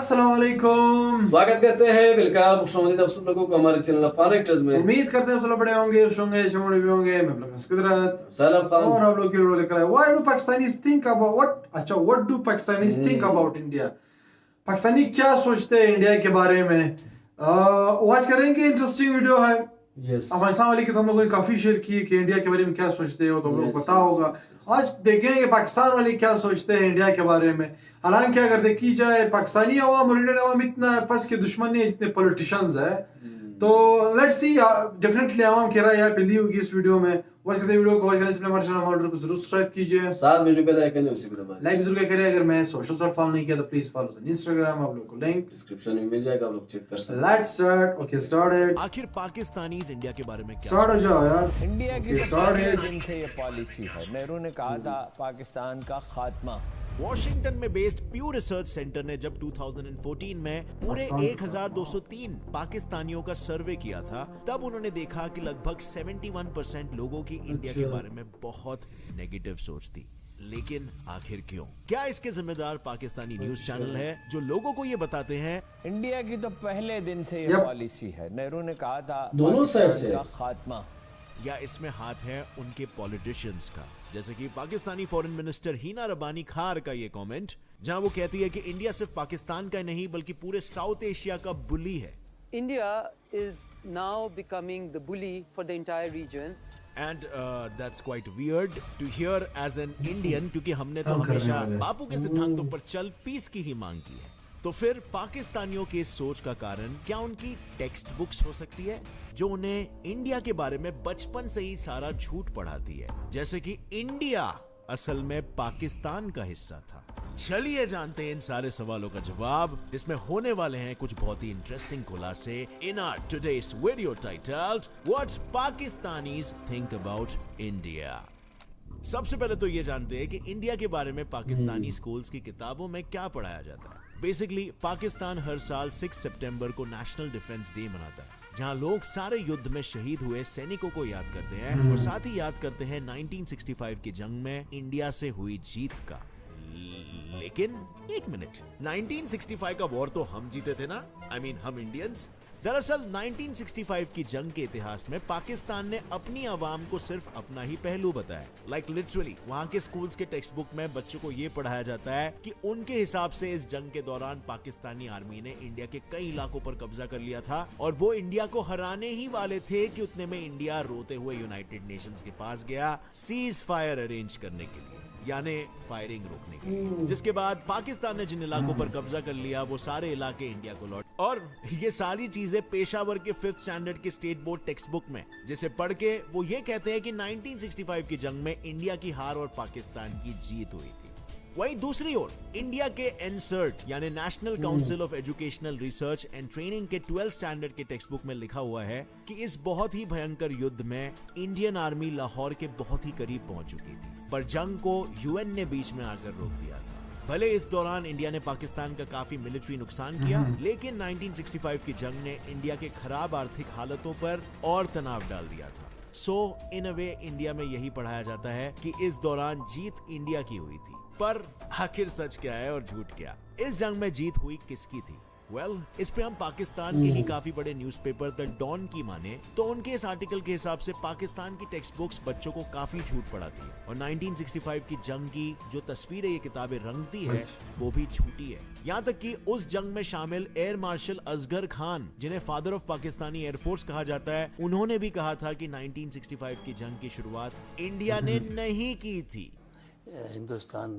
अस्सलाम वालेकुम। स्वागत करते हैं, वेलकम, खुशामदीद आप सब लोगों को हमारे चैनल फन एक्टर्स में। उम्मीद करते हैं आप सब लोग बड़े होंगे, खुश होंगे, शमूली भी होंगे। मैं ब्लॉगर्स किदरत सलाम खान और आप लोग की वीडियो लेकर आए। Why do Pakistanis think about what do Pakistanis think about India? Pakistani क्या सोचते हैं इंडिया के बारे में? आज करेंगे, इंटरेस्टिंग वीडियो है। अफगानिस्तान वाली की तो हम लोगों ने काफी शेयर की कि इंडिया के बारे में क्या सोचते हो, तो हम लोग पता होगा। आज देखेंगे पाकिस्तान वाले क्या सोचते हैं इंडिया के बारे में। हालांकि अगर देखी जाए पाकिस्तानी अवाम और इंडियन अवाम इतना आपस के दुश्मन नहीं है जितने पॉलिटिशियंस है। तो लेट्स सी, डेफिनेटली अवाम की राय यहाँ पे ली होगी इस वीडियो में। वॉच करते वीडियो को वॉच करने से पहले हमारे चैनल को जरूर सब्सक्राइब कीजिए, साथ में जो बेल आइकन है उसी को दबाएं, लाइक जरूर करें। अगर मैं सोशल साइट फॉलो नहीं किया तो प्लीज फॉलो ऑन इंस्टाग्राम, आप लोगों को लिंक डिस्क्रिप्शन में मिल जाएगा, आप लोग चेक कर सकते हैं। Let's start. Okay started. आखिर पाकिस्तानीज इंडिया के बारे में क्या स्टार्ट हो जाओ यार। इंडिया की Okay, तो started. पहले दिन से ये पॉलिसी है। नेहरू ने कहा था पाकिस्तान का खात्मा। वॉशिंगटन में बेस्ड प्यू रिसर्च सेंटर ने जब 2014 में पूरे 1203 पाकिस्तानियों का सर्वे किया था, तब उन्होंने देखा कि लगभग 71% लोगों की इंडिया के बारे में बहुत नेगेटिव सोच थी। लेकिन आखिर क्यों? क्या इसके जिम्मेदार पाकिस्तानी न्यूज चैनल है जो लोगों को ये बताते हैं इंडिया की तो पहले दिन से ये Yep. पॉलिसी है। नेहरू ने कहा था दोनों साइड पाकिस्तान से। का खात्मा। या इसमें हाथ है उनके पॉलिटिशियंस का, जैसे कि पाकिस्तानी फॉरेन मिनिस्टर हीना रबानी खार का ये कमेंट, जहां वो कहती है कि इंडिया सिर्फ पाकिस्तान का नहीं बल्कि पूरे साउथ एशिया का बुली है। India is now becoming the bully for the entire region. And that's quite weird to hear as an Indian, क्योंकि हमने तो हम करने हमेशा वाले। बापू के सिद्धांतों पर चल पीस की ही मांग की है। तो फिर पाकिस्तानियों की इस सोच का कारण क्या उनकी टेक्स्ट बुक्स हो सकती है, जो उन्हें इंडिया के बारे में बचपन से ही सारा झूठ पढ़ाती है, जैसे कि इंडिया असल में पाकिस्तान का हिस्सा था। चलिए जानते हैं इन सारे सवालों का जवाब, जिसमें होने वाले हैं कुछ बहुत ही इंटरेस्टिंग खुलासे in our today's video titled what Pakistanis think about India. सबसे पहले तो ये जानते हैं कि इंडिया के बारे में पाकिस्तानी स्कूल्स की किताबों में क्या पढ़ाया जाता है। बेसिकली पाकिस्तान हर साल 6 सितंबर को नेशनल डिफेंस डे मनाता है, जहां लोग सारे युद्ध में शहीद हुए सैनिकों को याद करते हैं और साथ ही याद करते हैं 1965 की जंग में इंडिया से हुई जीत का। लेकिन एक मिनट, 1965 का वॉर तो हम जीते थे ना, I mean, हम इंडियंस। दरअसल 1965 की जंग के इतिहास में पाकिस्तान ने अपनी आवाम को सिर्फ अपना ही पहलू बताया। लाइक लिटरली वहां के स्कूल्स के टेक्स्ट बुक में बच्चों को ये पढ़ाया जाता है कि उनके हिसाब से इस जंग के दौरान पाकिस्तानी आर्मी ने इंडिया के कई इलाकों पर कब्जा कर लिया था और वो इंडिया को हराने ही वाले थे कि उतने में इंडिया रोते हुए यूनाइटेड नेशंस के पास गया सीज फायर अरेंज करने के लिए, यानी फायरिंग रोकने के लिए। जिसके बाद पाकिस्तान ने जिन इलाकों पर कब्जा कर लिया वो सारे इलाके इंडिया को लौट, और ये सारी चीजें पेशावर के 5th स्टैंडर्ड के स्टेट बोर्ड टेक्स्ट बुक में, जिसे पढ़ के वो ये कहते हैं कि 1965 की जंग में इंडिया की हार और पाकिस्तान की जीत हुई थी। वहीं दूसरी ओर इंडिया के एनसर्ट यानी national council of educational research and training के 12th स्टैंडर्ड के टेक्स्ट बुक में लिखा हुआ है कि इस बहुत ही भयंकर युद्ध में इंडियन आर्मी लाहौर के बहुत ही करीब पहुंच चुकी थी, पर जंग को यूएन ने बीच में आकर रोक दिया था। भले इस दौरान इंडिया ने पाकिस्तान का काफी मिलिट्री नुकसान किया, लेकिन 1965 की जंग ने इंडिया के खराब आर्थिक हालतों पर और तनाव डाल दिया था। सो इन अ वे इंडिया में यही पढ़ाया जाता है कि इस दौरान जीत इंडिया की हुई थी। पर आखिर सच क्या है और झूठ क्या? इस जंग में जीत हुई किसकी थी? इस पे हम पाकिस्तान के ही काफी बड़े न्यूज़पेपर द डॉन की माने तो उनके इस आर्टिकल के हिसाब से पाकिस्तान की टेक्स्ट बुक्स बच्चों को काफी झूठ पढ़ाती है और 1965 की जंग की जो तस्वीरें ये किताबें रंगती है वो भी झूठी है। यहाँ तक कि उस जंग में शामिल एयर मार्शल असगर खान, जिन्हें फादर ऑफ पाकिस्तानी एयरफोर्स कहा जाता है, उन्होंने भी कहा था कि 1965 की जंग की शुरुआत इंडिया ने नहीं की थी। हिंदुस्तान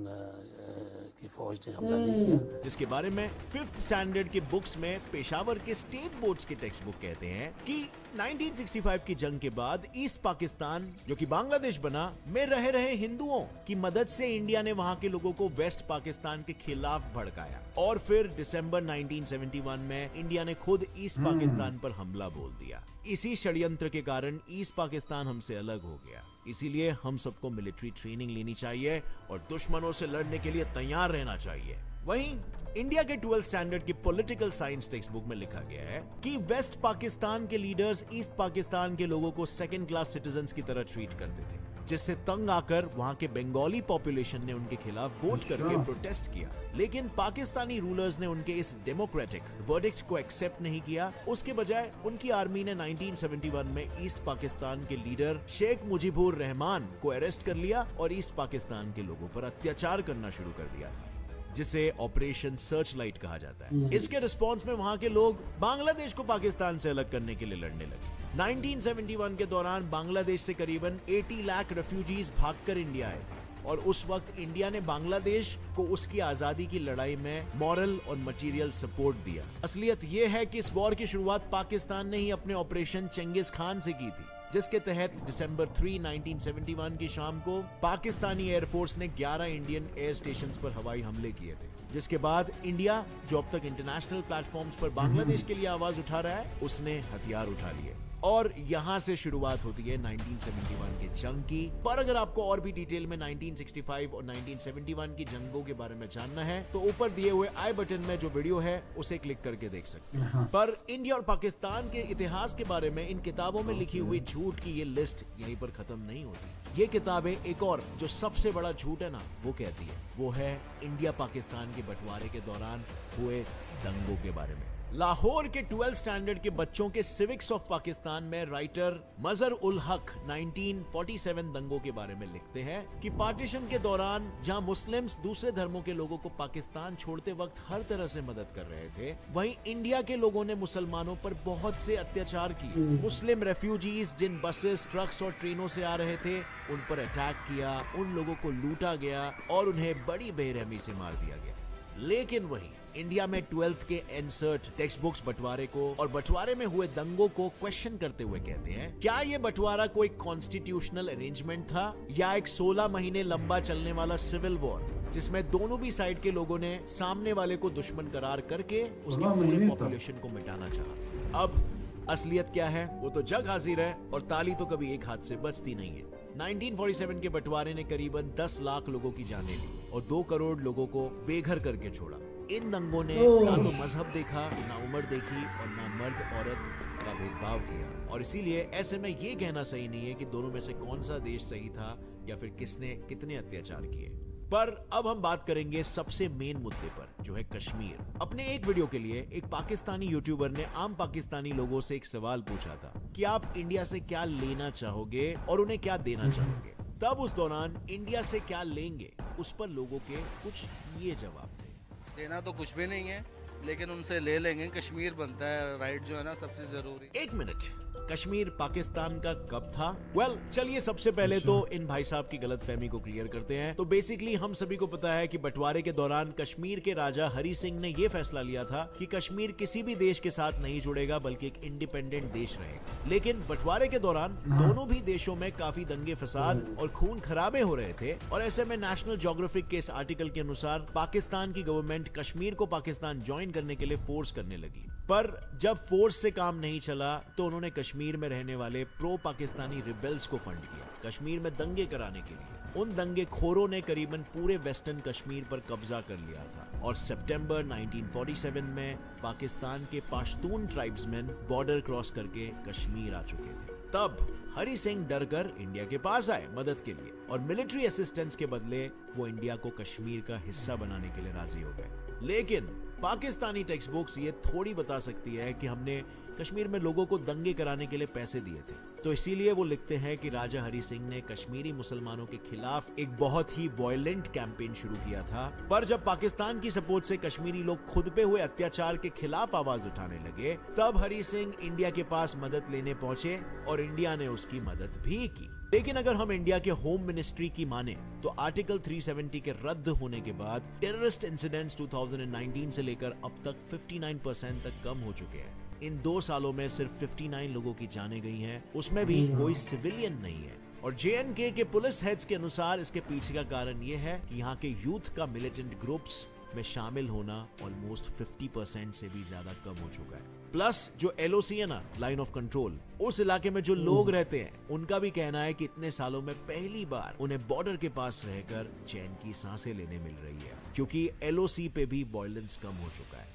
की फौज ने हमला नहीं किया, जिसके बारे में 5th स्टैंडर्ड के बुक्स में पेशावर के स्टेट बोर्ड्स के टेक्स्ट बुक कहते हैं कि 1965 की जंग के बाद ईस्ट पाकिस्तान, जो कि बांग्लादेश बना, में रहे हिंदुओं की मदद से इंडिया ने वहां के लोगों को वेस्ट पाकिस्तान के खिलाफ भड़काया और फिर दिसंबर 1971 में इंडिया ने खुद ईस्ट पाकिस्तान पर हमला बोल दिया। इसी षड्यंत्र के कारण ईस्ट पाकिस्तान हमसे अलग हो गया। इसीलिए हम सबको मिलिट्री ट्रेनिंग लेनी चाहिए और दुश्मनों से लड़ने के लिए तैयार रहना चाहिए। वहीं इंडिया के 12th स्टैंडर्ड की पॉलिटिकल साइंस टेक्स्ट बुक में लिखा गया है कि वेस्ट पाकिस्तान के लीडर्स ईस्ट पाकिस्तान के लोगों को सेकंड क्लास सिटीजन्स की तरह ट्रीट करते थे, जिससे तंग आकर वहां के बंगाली पॉपुलेशन ने उनके खिलाफ वोट करके प्रोटेस्ट किया। लेकिन पाकिस्तानी रूलर्स ने उनके इस डेमोक्रेटिक वर्डिक्ट को एक्सेप्ट नहीं किया। उसके बजाय उनकी आर्मी ने 1971 में ईस्ट पाकिस्तान के लीडर शेख मुजीबुर रहमान को अरेस्ट कर लिया और ईस्ट पाकिस्तान के लोगों पर अत्याचार करना शुरू कर दिया था, जिसे ऑपरेशन सर्च लाइट कहा जाता है। इसके रिस्पॉन्स में वहां के लोग बांग्लादेश को पाकिस्तान से अलग करने के लिए लड़ने लगे। 1971 के दौरान बांग्लादेश से करीबन 80 लाख रेफ्यूजीज भागकर इंडिया आए थे और उस वक्त इंडिया ने बांग्लादेश को उसकी आजादी की लड़ाई में मॉरल और मटेरियल सपोर्ट दिया। असलियत यह है कि इस वॉर की शुरुआत पाकिस्तान ने ही अपने ऑपरेशन चंगेज खान से की थी, जिसके तहत दिसंबर 3, 1971 की शाम को पाकिस्तानी एयरफोर्स ने 11 इंडियन एयर स्टेशंस पर हवाई हमले किए थे। जिसके बाद इंडिया, जो अब तक इंटरनेशनल प्लेटफॉर्म्स पर बांग्लादेश के लिए आवाज उठा रहा है, उसने हथियार उठा लिए और यहां से शुरुआत होती है 1971 के जंग की। पर अगर आपको और भी डिटेल में 1965 और 1971 की जंगों के बारे में जानना है तो ऊपर दिए हुए आई बटन में जो वीडियो है उसे क्लिक करके देख सकते हैं। पर इंडिया और पाकिस्तान के इतिहास के बारे में इन किताबों में लिखी हुई झूठ की ये लिस्ट यहीं पर खत्म नहीं होती। ये किताबें एक और जो सबसे बड़ा झूठ है ना, वो कहती है, वो है इंडिया पाकिस्तान के बंटवारे के दौरान हुए दंगों के बारे में। लाहौर के 12th स्टैंडर्ड के बच्चों के सिविक्स ऑफ पाकिस्तान में राइटर मजहर उल हक 1947 दंगों के बारे में लिखते हैं कि पार्टीशन के दौरान जहां मुस्लिम्स दूसरे धर्मों के लोगों को पाकिस्तान छोड़ते वक्त हर तरह से मदद कर रहे थे, वहीं इंडिया के लोगों ने मुसलमानों पर बहुत से अत्याचार किए। मुस्लिम रेफ्यूजीज जिन बसेस, ट्रक्स और ट्रेनों से आ रहे थे, उन पर अटैक किया, उन लोगों को लूटा गया और उन्हें बड़ी बेरहमी से मार दिया गया। लेकिन वहीं इंडिया में 12th के एनसर्ट टेक्स्ट बुक्स बंटवारे को और बंटवारे में हुए दंगों को क्वेश्चन करते हुए कहते हैं, क्या ये बंटवारा कोई कॉन्स्टिट्यूशनल अरेंजमेंट था या एक 16 महीने लंबा चलने वाला सिविल वॉर, जिसमें दोनों भी साइड के लोगों ने सामने वाले को दुश्मन करार करके उसकी पूरे पॉपुलेशन को मिटाना चाहा। अब असलियत क्या है वो तो जग हाजिर है और ताली तो कभी एक हाथ से बचती नहीं है। 1947 के बंटवारे ने करीबन 10 लाख लोगों की जानें ली और 2 करोड़ लोगों को बेघर करके छोड़ा। इन दंगों ने ना तो मजहब देखा, ना उम्र देखी और ना मर्द औरत का भेदभाव किया। और इसीलिए ऐसे में ये कहना सही नहीं है कि दोनों में से कौन सा देश सही था या फिर किसने कितने अत्याचार किए। पर अब हम बात करेंगे सबसे मेन मुद्दे पर, जो है कश्मीर। अपने एक वीडियो के लिए एक पाकिस्तानी यूट्यूबर ने आम पाकिस्तानी लोगों से एक सवाल पूछा था कि आप इंडिया से क्या लेना चाहोगे और उन्हें क्या देना चाहोगे। तब उस दौरान इंडिया से क्या लेंगे, उस पर लोगों के कुछ ये जवाब थे। देना तो कुछ भी नहीं है, लेकिन उनसे ले लेंगे। कश्मीर बनता है राइट, जो है ना सबसे जरूरी। एक मिनट, कश्मीर पाकिस्तान का कब था? वेल, चलिए सबसे पहले तो इन भाई साहब की गलतफहमी को क्लियर करते हैं। तो बेसिकली हम सभी को पता है कि बंटवारे के दौरान कश्मीर के राजा हरि सिंह ने यह फैसला लिया था कि कश्मीर किसी भी देश के साथ नहीं जुड़ेगा बल्कि एक इंडिपेंडेंट देश रहेगा। लेकिन बंटवारे के दौरान दोनों भी देशों में काफी दंगे फसाद और खून खराबे हो रहे थे और ऐसे में नेशनल ज्योग्राफिक के इस आर्टिकल के अनुसार पाकिस्तान की गवर्नमेंट कश्मीर को पाकिस्तान ज्वाइन करने के लिए फोर्स करने लगी। पर जब फोर्स से काम नहीं चला तो उन्होंने कश्मीर में रहने वाले प्रो पाकिस्तानी रिबेल्स को फंड किया कश्मीर में दंगे कराने के लिए। उन दंगे खोरों ने करीबन पूरे वेस्टर्न कश्मीर पर कब्जा कर लिया था और सितंबर 1947 में पाकिस्तान के पश्तून ट्राइब्समैन बॉर्डर क्रॉस करके कश्मीर आ चुके थे। तब हरि सिंह डरकर इंडिया के पास आए मदद के लिए और मिलिट्री असिस्टेंस के बदले वो इंडिया को कश्मीर का हिस्सा बनाने के लिए राजी हो गए। लेकिन पाकिस्तानी टेक्स्ट बुक्स ये थोड़ी बता सकती है कि हमने कश्मीर में लोगों को दंगे कराने के लिए पैसे दिए थे, तो इसीलिए वो लिखते हैं कि राजा हरि सिंह ने कश्मीरी मुसलमानों के खिलाफ एक बहुत ही वायलेंट कैंपेन शुरू किया था। पर जब पाकिस्तान की सपोर्ट से कश्मीरी लोग खुद पे हुए अत्याचार के खिलाफ आवाज उठाने लगे, तब हरि सिंह इंडिया के पास मदद लेने पहुंचे और इंडिया ने उसकी मदद भी की। लेकिन अगर हम इंडिया के होम मिनिस्ट्री की माने तो आर्टिकल 370 के रद्द होने के बाद टेररिस्ट इंसिडेंट्स 2019 से लेकर अब तक 59% तक कम हो चुके हैं। इन 2 सालों में सिर्फ 59 लोगों की जानें गई हैं, उसमें भी कोई सिविलियन नहीं है। और JNK के पुलिस हेड्स के अनुसार इसके पीछे का कारण यह है कि यहाँ के यूथ का मिलिटेंट ग्रुप्स में शामिल होना ऑलमोस्ट 50% से भी ज्यादा कम हो चुका है। प्लस जो LOC है ना, लाइन ऑफ कंट्रोल, उस इलाके में जो लोग रहते हैं उनका भी कहना है कि इतने सालों में पहली बार उन्हें बॉर्डर के पास रहकर चैन की सांसें लेने मिल रही है, क्योंकि LOC पे भी वायलेंस कम हो चुका है।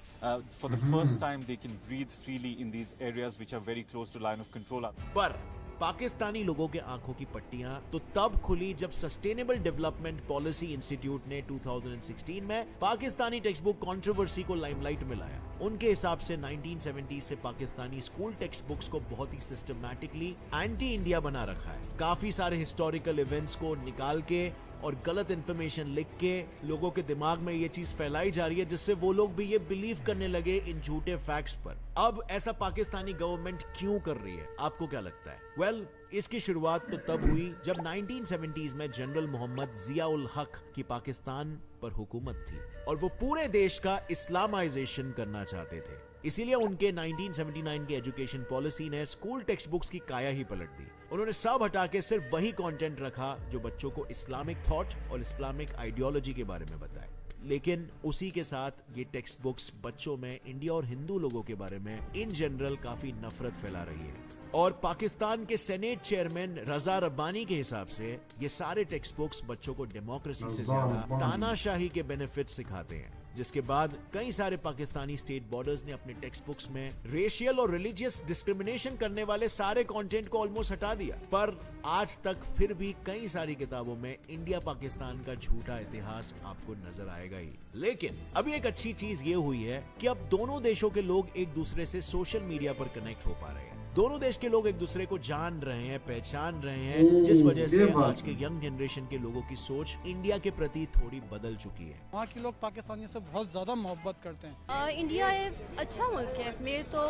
For the first time they can breathe freely in these areas which are very close to line of control. पर पाकिस्तानी लोगों के आंखों की पट्टियां तो तब खुली जब सस्टेनेबल डेवलपमेंट पॉलिसी इंस्टीट्यूट ने 2016 में पाकिस्तानी टेक्स्ट बुक कंट्रोवर्सी को लाइमलाइट में लाया। उनके हिसाब से 1970 से पाकिस्तानी स्कूल टेक्स्ट बुक्स को बहुत ही सिस्टमैटिकली एंटी इंडिया बना रखा है। काफी सारे हिस्टोरिकल इवेंट्स को निकाल के और गलत इंफॉर्मेशन लिख के लोगों के दिमाग में ये चीज फैलाई जा रही है, जिससे वो लोग भी ये बिलीव करने लगे इन झूठे फैक्ट्स पर। अब ऐसा पाकिस्तानी गवर्नमेंट क्यों कर रही है, आपको क्या लगता है? वेल, इसकी शुरुआत तो तब हुई जब 1970s में जनरल मोहम्मद जिया उल हक की पाकिस्तान पर हुकूमत थी और वो पूरे देश का इस्लामाइजेशन करना चाहते थे। इसीलिए उनके 1979 की एजुकेशन पॉलिसी ने स्कूल टेक्स्ट बुक्स की काया ही पलट दी। उन्होंने सब हटा के सिर्फ वही कंटेंट रखा जो बच्चों को इस्लामिक थॉट और इस्लामिक आइडियोलॉजी के बारे में बताए। लेकिन उसी के साथ ये टेक्स्ट बुक्स बच्चों में इंडिया और हिंदू लोगों के बारे में इन जनरल काफी नफरत फैला रही है। और पाकिस्तान के सेनेट चेयरमैन रजा रब्बानी के हिसाब से ये सारे टेक्स्ट बुक्स बच्चों को डेमोक्रेसी से ज्यादा तानाशाही के बेनिफिट सिखाते हैं, जिसके बाद कई सारे पाकिस्तानी स्टेट बॉर्डर्स ने अपने टेक्स्ट बुक्स में रेशियल और रिलीजियस डिस्क्रिमिनेशन करने वाले सारे कंटेंट को ऑलमोस्ट हटा दिया। पर आज तक फिर भी कई सारी किताबों में इंडिया पाकिस्तान का झूठा इतिहास आपको नजर आएगा ही। लेकिन अभी एक अच्छी चीज ये हुई है कि अब दोनों देशों के लोग एक दूसरे से सोशल मीडिया पर कनेक्ट हो पा रहे हैं। दोनों देश के लोग एक दूसरे को जान रहे हैं, पहचान रहे हैं, जिस वजह से आज के यंग जनरेशन के लोगों की सोच इंडिया के प्रति थोड़ी बदल चुकी है। वहाँ के लोग पाकिस्तानियों से बहुत ज्यादा मोहब्बत करते हैं। इंडिया एक अच्छा मुल्क है, मेरे तो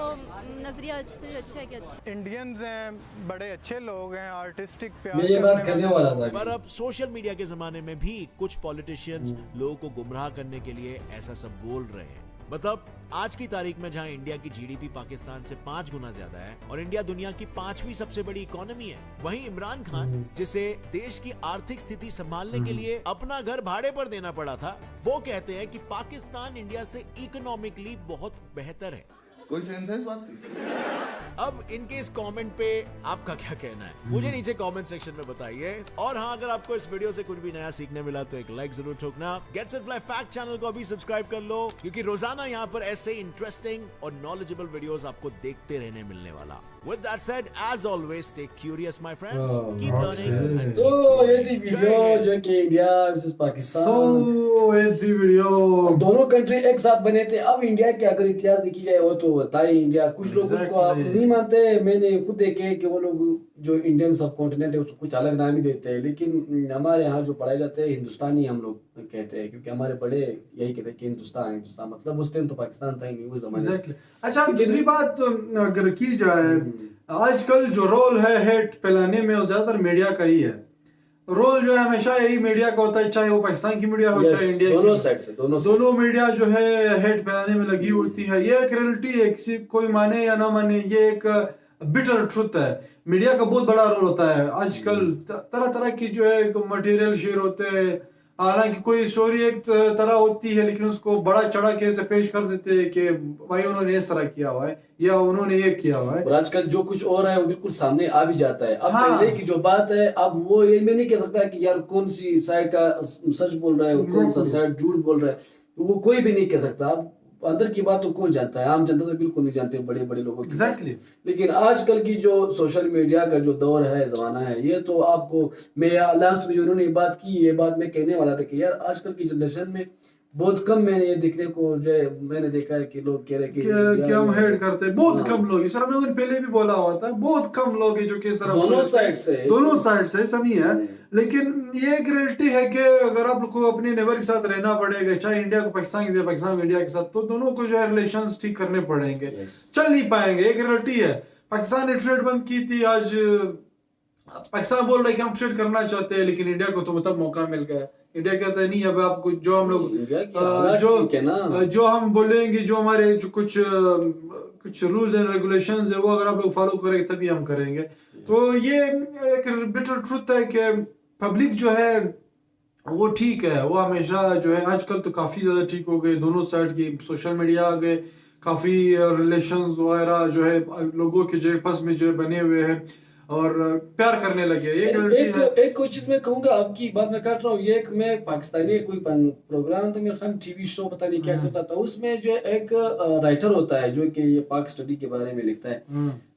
नजरिया अच्छा है कि अच्छा। इंडियंस हैं, बड़े अच्छे लोग हैं, आर्टिस्टिक प्यार मैं ये बात करने वाला था। पर अब सोशल मीडिया के जमाने में भी कुछ पॉलिटिशियंस लोगों को गुमराह करने के लिए ऐसा सब बोल रहे हैं। मतलब आज की तारीख में जहां इंडिया की जीडीपी पाकिस्तान से 5 गुना ज्यादा है और इंडिया दुनिया की 5वीं सबसे बड़ी इकोनॉमी है, वहीं इमरान खान जिसे देश की आर्थिक स्थिति संभालने के लिए अपना घर भाड़े पर देना पड़ा था, वो कहते हैं कि पाकिस्तान इंडिया से इकोनॉमिकली बहुत बेहतर है। कोई सेंस है इस बात की? अब इनके इस कमेंट पे आपका क्या कहना है, मुझे नीचे कमेंट सेक्शन में बताइए। और हाँ, अगर आपको इस वीडियो से कुछ भी नया सीखने मिला तो एक लाइक जरूर ठोकना। Gets it fly fact channel को अभी सब्सक्राइब कर लो, क्योंकि रोजाना यहाँ पर ऐसे इंटरेस्टिंग और नॉलेजेबल वीडियोस आपको देखते रहने मिलने वाला। With that said, as always, stay curious, my friends. Keep learning. तो ये थी वीडियो जो कि इंडिया वर्सेस पाकिस्तान। ये थी वीडियो, दोनों कंट्री एक साथ बने थे। अब इंडिया के अगर इतिहास देखी जाए वो तो बताए इंडिया, कुछ लोग उसको आप नहीं मानते। मैंने खुद देखे कि वो लोग जो इंडियन सब कॉन्टिनेंट है उसको कुछ अलग नाम ही देते हैं, लेकिन हमारे यहाँ जो पढ़ाए जाते हैं हिंदुस्तानी हम लोग कहते हैं, क्योंकि हमारे बड़े यही कहते हैं कि हिंदुस्तान मतलब उस टाइम तो पाकिस्तान था ही नहीं उस जमाने। अच्छा, दूसरी बात अगर की जाए, आजकल जो रोल है हेट फैलाने में वो ज्यादातर मीडिया का ही है। रोल जो है हमेशा यही मीडिया का होता है, चाहे वो पाकिस्तान की मीडिया हो चाहे इंडिया की। दोनों साइड से दोनों मीडिया जो है हेट फैलाने में लगी होती है। ये एक रियलिटी है, किसी कोई माने या ना माने, ये एक बिटर ट्रुथ है। मीडिया का बहुत बड़ा रोल होता है। आजकल तरह तरह की जो है मटेरियल शेयर होते हैं, हालांकि कोई स्टोरी एक तरह होती है लेकिन उसको बड़ा चढ़ा के से पेश कर देते हैं कि भाई उन्होंने इस तरह किया हुआ है या उन्होंने ये किया हुआ है। और आजकल जो कुछ और है वो बिल्कुल सामने आ भी जाता है। अब पहले की जो बात है, अब वो ये मैं नहीं कह सकता कि यार कौन सी साइड का सच बोल रहा है और कौन सा साइड झूठ बोल रहा है, वो कोई भी नहीं कह सकता। अब अंदर की बात तो कौन जानता है, आम जनता तो बिल्कुल नहीं जानते, बड़े बड़े लोगों की। एग्जैक्टली। लेकिन आजकल की जो सोशल मीडिया का जो दौर है, जमाना है, ये तो आपको, मैं लास्ट में जो उन्होंने बात की, ये बात मैं कहने वाला था कि यार आजकल की जनरेशन में बहुत कम मैंने ये देखने को जो है, मैंने देखा है कि लोग कह रहे कि हम हेड करते हैं। बहुत कम लोग, सर हम लोगों ने पहले भी बोला हुआ था, बहुत कम लोग हैं जो कि दोनों साइड से सही है। लेकिन ये एक रियलिटी है कि अगर आप लोग को अपने नेबर के साथ रहना पड़ेगा, चाहे इंडिया को पाकिस्तान के पाकिस्तान इंडिया के साथ, तो दोनों को जो है रिलेशंस ठीक करने पड़ेंगे। चल नहीं पाएंगे, एक रियलिटी है। पाकिस्तान ने ट्रेड बंद की थी, आज पाकिस्तान बोल रहा है कि हम ट्रेड करना चाहते हैं, लेकिन इंडिया को तो मतलब मौका मिल गया। इंडिया कहता है नहीं, अब आपको जो हम लोग जो हम बोलेंगे, जो हमारे जो कुछ रूल्स एंड रेगुलेशंस है, वो अगर आप लोग फॉलो करेंगे तभी हम करेंगे। तो ये एक बिटर ट्रुथ है कि पब्लिक जो है वो ठीक है, वो हमेशा जो है, आजकल तो काफी ज्यादा ठीक हो गए। दोनों साइड की सोशल मीडिया आ गए, काफी रिलेशंस वगैरह जो है लोगों के जो आपस में जो बने हुए हैं। और प्यार करने लगे। ये रियलिटी है। एक कुछ चीज मैं कहूंगा, आपकी बात मैं काट रहा हूँ, ये एक मैं पाकिस्तानी कोई प्रोग्राम था मेरे ख्याल टीवी शो पता नहीं क्या चलता था, उसमें जो एक राइटर होता है जो कि ये पाक स्टडी के बारे में लिखता है,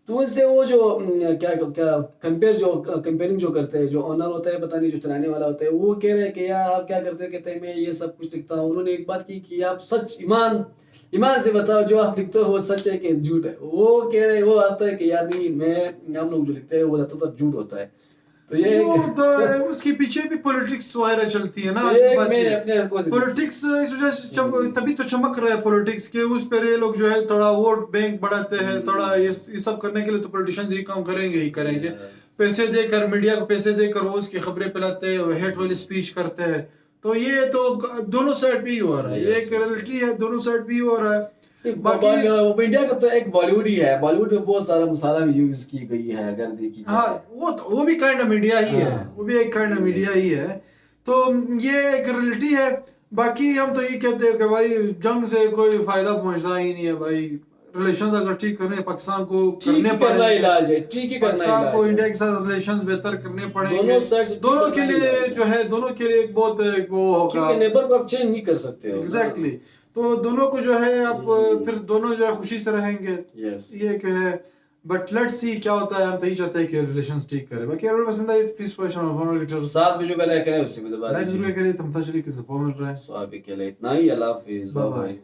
तो उनसे वो जो क्या क्या कंपेयरिंग जो करते हैं, जो ऑनर होता है पता नहीं जो चलाने वाला होता है, वो कह रहे हैं कि यार आप क्या करते हो, कहते हैं मैं ये सब कुछ लिखता हूँ। उन्होंने एक बात की कि आप सच ईमान से बताओ जो आप लिखते हो वो सच है कि झूठ है। वो कह रहे, वो हंसता है कि यार नहीं, मैं हम लोग जो लिखते हैं वो ज्यादातर झूठ होता है। तो ये उसके पीछे भी पॉलिटिक्स वगैरह चलती है ना, पॉलिटिक्स इस वजह से तभी तो चमक रहा है पॉलिटिक्स के उस पर। ये लोग जो है थोड़ा वोट बैंक बढ़ाते हैं, थोड़ा ये सब करने के लिए तो पॉलिटिशियंस ये काम करेंगे। पैसे देकर, मीडिया को पैसे देकर रोज की खबरें फैलाते हैं, हेट वाली स्पीच करते हैं। तो ये तो दोनों साइड भी हो रहा है, ये एक रियलिटी है, दोनों साइड भी हो रहा है। बाकी इंडिया का तो एक बॉलीवुड ही है, बॉलीवुड में बहुत सारा मसाला भी यूज की गई है अगर देखी जाए। हाँ, वो भी काइंड ऑफ मीडिया ही है, वो भी एक काइंड ऑफ मीडिया ही है। तो ये एक रियलिटी है। बाकी हम तो ये कहते हैं कि भाई जंग से कोई फायदा पहुंचता ही नहीं है भाई। रिलेशंस अगर ठीक करने पाकिस्तान को करने पड़े, इलाज है, ठीक ही करना पाकिस्तान को इंडिया के साथ रिलेशंस बेहतर करने पड़ेंगे दोनों के लिए, जो है दोनों के लिए एक बहुत वो होगा, नेबर को आप चेंज नहीं कर सकते हो। एग्जैक्टली। तो दोनों को जो है आप फिर दोनों जो है खुशी से रहेंगे, ये कि है। बट लेट्स सी क्या होता है। हम तो ही चाहते हैं कि रिलेशंस ठीक करे। बाकी अगर पसंद आई तो प्लीज पोस्ट ऑन लीटर 7 बजे पहले करें, उससे भी लाइक जरूर करें। तमता चलिए कि सपोर्ट मिल रहा है। सो अभी के लिए इतना ही। अल्लाह हाफिज़, बाय बाय।